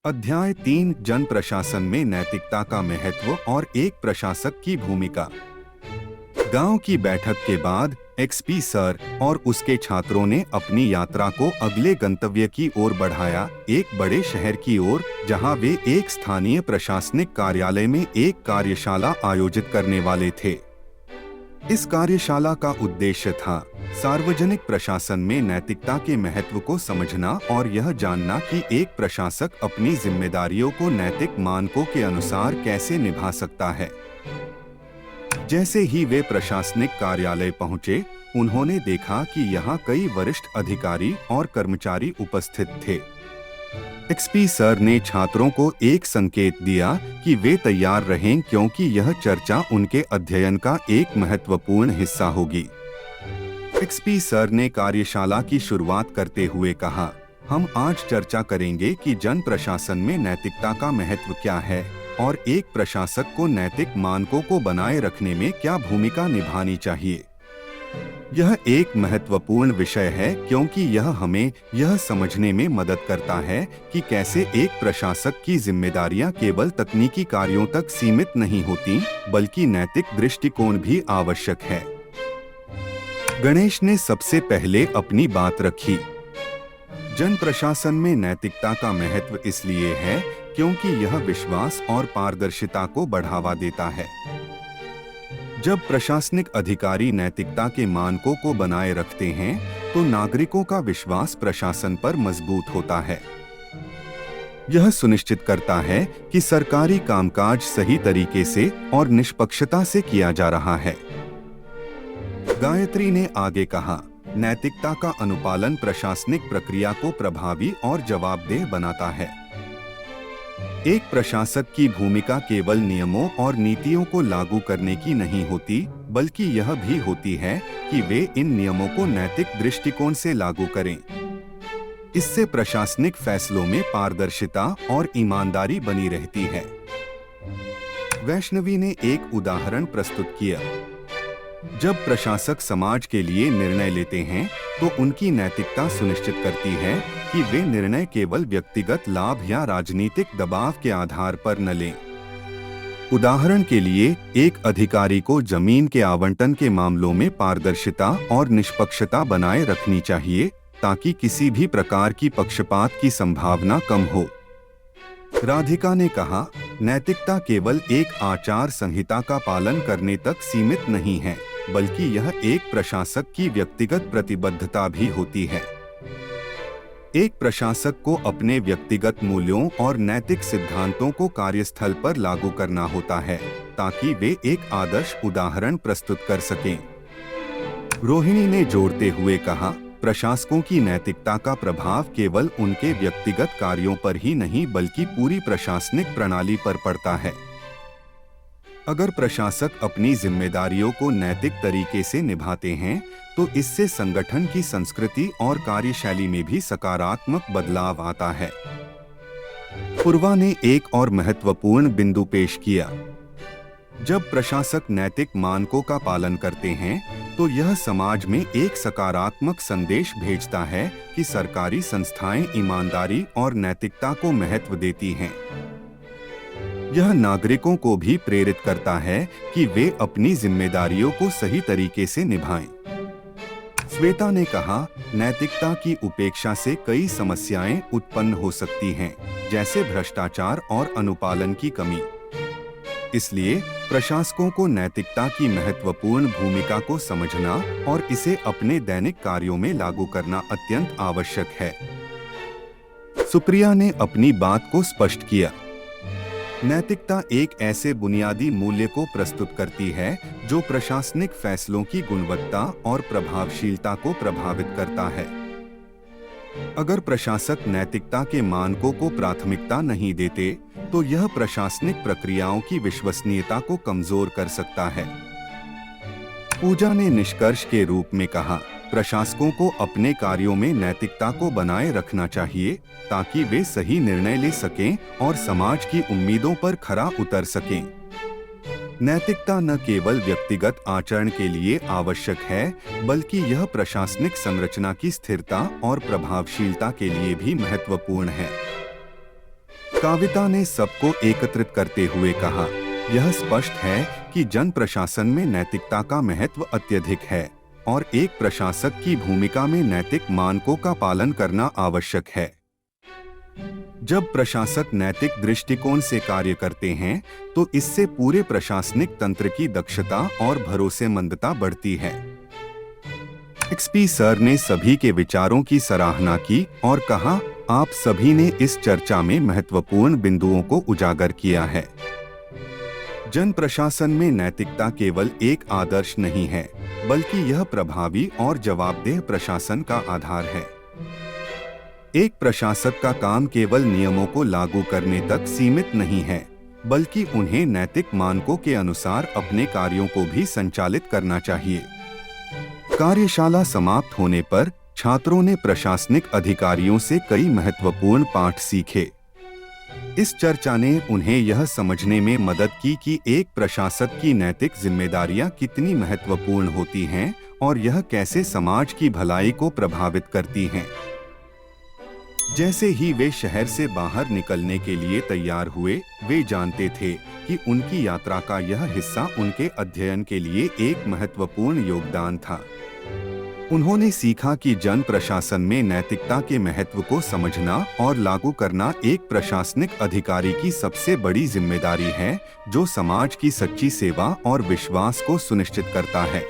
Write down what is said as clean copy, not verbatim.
अध्याय 3 जन प्रशासन में नैतिकता का महत्व और एक प्रशासक की भूमिका। गांव की बैठक के बाद एक्सपी सर और उसके छात्रों ने अपनी यात्रा को अगले गंतव्य की ओर बढ़ाया, एक बड़े शहर की ओर, जहां वे एक स्थानीय प्रशासनिक कार्यालय में एक कार्यशाला आयोजित करने वाले थे। इस कार्यशाला का उद्देश्य था सार्वजनिक प्रशासन में नैतिकता के महत्व को समझना और यह जानना कि एक प्रशासक अपनी जिम्मेदारियों को नैतिक मानकों के अनुसार कैसे निभा सकता है। जैसे ही वे प्रशासनिक कार्यालय पहुंचे, उन्होंने देखा कि यहाँ कई वरिष्ठ अधिकारी और कर्मचारी उपस्थित थे। एक्सपी सर ने छात्रों को एक संकेत दिया कि वे तैयार रहें, क्योंकि यह चर्चा उनके अध्ययन का एक महत्वपूर्ण हिस्सा होगी। एक्सपी सर ने कार्यशाला की शुरुआत करते हुए कहा, हम आज चर्चा करेंगे कि जन प्रशासन में नैतिकता का महत्व क्या है और एक प्रशासक को नैतिक मानकों को बनाए रखने में क्या भूमिका निभानी चाहिए। यह एक महत्वपूर्ण विषय है क्योंकि यह हमें यह समझने में मदद करता है कि कैसे एक प्रशासक की जिम्मेदारियां केवल तकनीकी कार्यों तक सीमित नहीं होती, बल्कि नैतिक दृष्टिकोण भी आवश्यक है। गणेश ने सबसे पहले अपनी बात रखी। जन प्रशासन में नैतिकता का महत्व इसलिए है क्योंकि यह विश्वास और पारदर्शिता को बढ़ावा देता है। जब प्रशासनिक अधिकारी नैतिकता के मानकों को बनाए रखते हैं, तो नागरिकों का विश्वास प्रशासन पर मजबूत होता है। यह सुनिश्चित करता है कि सरकारी कामकाज सही तरीके से और निष्पक्षता से किया जा रहा है। गायत्री ने आगे कहा, नैतिकता का अनुपालन प्रशासनिक प्रक्रिया को प्रभावी और जवाबदेह बनाता है। एक प्रशासक की भूमिका केवल नियमों और नीतियों को लागू करने की नहीं होती, बल्कि यह भी होती है कि वे इन नियमों को नैतिक दृष्टिकोण से लागू करें। इससे प्रशासनिक फैसलों में पारदर्शिता और ईमानदारी बनी रहती है। वैष्णवी ने एक उदाहरण प्रस्तुत किया। जब प्रशासक समाज के लिए निर्णय लेते हैं, तो उनकी नैतिकता सुनिश्चित करती है कि वे निर्णय केवल व्यक्तिगत लाभ या राजनीतिक दबाव के आधार पर न लें। उदाहरण के लिए, एक अधिकारी को जमीन के आवंटन के मामलों में पारदर्शिता और निष्पक्षता बनाए रखनी चाहिए, ताकि किसी भी प्रकार की पक्षपात की संभावना कम हो। राधिका ने कहा, नैतिकता केवल एक आचार संहिता का पालन करने तक सीमित नहीं है, बल्कि यह एक प्रशासक की व्यक्तिगत प्रतिबद्धता भी होती है। एक प्रशासक को अपने व्यक्तिगत मूल्यों और नैतिक सिद्धांतों को कार्यस्थल पर लागू करना होता है, ताकि वे एक आदर्श उदाहरण प्रस्तुत कर सकें। रोहिणी ने जोड़ते हुए कहा, प्रशासकों की नैतिकता का प्रभाव केवल उनके व्यक्तिगत कार्यों पर ही नहीं, बल्कि पूरी प्रशासनिक प्रणाली पर पड़ता है। अगर प्रशासक अपनी जिम्मेदारियों को नैतिक तरीके से निभाते हैं, तो इससे संगठन की संस्कृति और कार्यशैली में भी सकारात्मक बदलाव आता है। पूर्वा ने एक और महत्वपूर्ण बिंदु पेश किया। जब प्रशासक नैतिक मानकों का पालन करते हैं, तो यह समाज में एक सकारात्मक संदेश भेजता है कि सरकारी संस्थाएं ईमानदारी और नैतिकता को महत्व देती हैं। यह नागरिकों को भी प्रेरित करता है कि वे अपनी जिम्मेदारियों को सही तरीके से निभाएं। श्वेता ने कहा, नैतिकता की उपेक्षा से कई समस्याएं उत्पन्न हो सकती हैं, जैसे भ्रष्टाचार और अनुपालन की कमी। इसलिए प्रशासकों को नैतिकता की महत्वपूर्ण भूमिका को समझना और इसे अपने दैनिक कार्यों में लागू करना अत्यंत आवश्यक है। सुप्रिया ने अपनी बात को स्पष्ट किया। नैतिकता एक ऐसे बुनियादी मूल्य को प्रस्तुत करती है जो प्रशासनिक फैसलों की गुणवत्ता और प्रभावशीलता को प्रभावित करता है। अगर प्रशासक नैतिकता के मानकों को प्राथमिकता नहीं देते, तो यह प्रशासनिक प्रक्रियाओं की विश्वसनीयता को कमजोर कर सकता है। पूजा ने निष्कर्ष के रूप में कहा, प्रशासकों को अपने कार्यों में नैतिकता को बनाए रखना चाहिए, ताकि वे सही निर्णय ले सकें और समाज की उम्मीदों पर खरा उतर सकें। नैतिकता न केवल व्यक्तिगत आचरण के लिए आवश्यक है, बल्कि यह प्रशासनिक संरचना की स्थिरता और प्रभावशीलता के लिए भी महत्वपूर्ण है। काविता ने सबको एकत्रित करते हुए कहा, यह स्पष्ट है कि जन प्रशासन में नैतिकता का महत्व अत्यधिक है और एक प्रशासक की भूमिका में नैतिक मानकों का पालन करना आवश्यक है। जब प्रशासक नैतिक दृष्टिकोण से कार्य करते हैं तो इससे पूरे प्रशासनिक तंत्र की दक्षता और भरोसेमंदता बढ़ती है। एक्सपी सर ने सभी के विचारों की सराहना की और कहा, आप सभी ने इस चर्चा में महत्वपूर्ण बिंदुओं को उजागर किया है। जन प्रशासन में नैतिकता केवल एक आदर्श नहीं है, बल्कि यह प्रभावी और जवाबदेह प्रशासन का आधार है। एक प्रशासक का काम केवल नियमों को लागू करने तक सीमित नहीं है, बल्कि उन्हें नैतिक मानकों के अनुसार अपने कार्यों को भी संचालित करना चाहिए। कार्यशाला समाप्त होने पर छात्रों ने प्रशासनिक अधिकारियों से कई महत्वपूर्ण पाठ सीखे। इस चर्चा ने उन्हें यह समझने में मदद की कि एक प्रशासक की नैतिक जिम्मेदारियां कितनी महत्वपूर्ण होती हैं और यह कैसे समाज की भलाई को प्रभावित करती हैं। जैसे ही वे शहर से बाहर निकलने के लिए तैयार हुए, वे जानते थे कि उनकी यात्रा का यह हिस्सा उनके अध्ययन के लिए एक महत्वपूर्ण योगदान था। उन्होंने सीखा कि जन प्रशासन में नैतिकता के महत्व को समझना और लागू करना एक प्रशासनिक अधिकारी की सबसे बड़ी जिम्मेदारी है, जो समाज की सच्ची सेवा और विश्वास को सुनिश्चित करता है।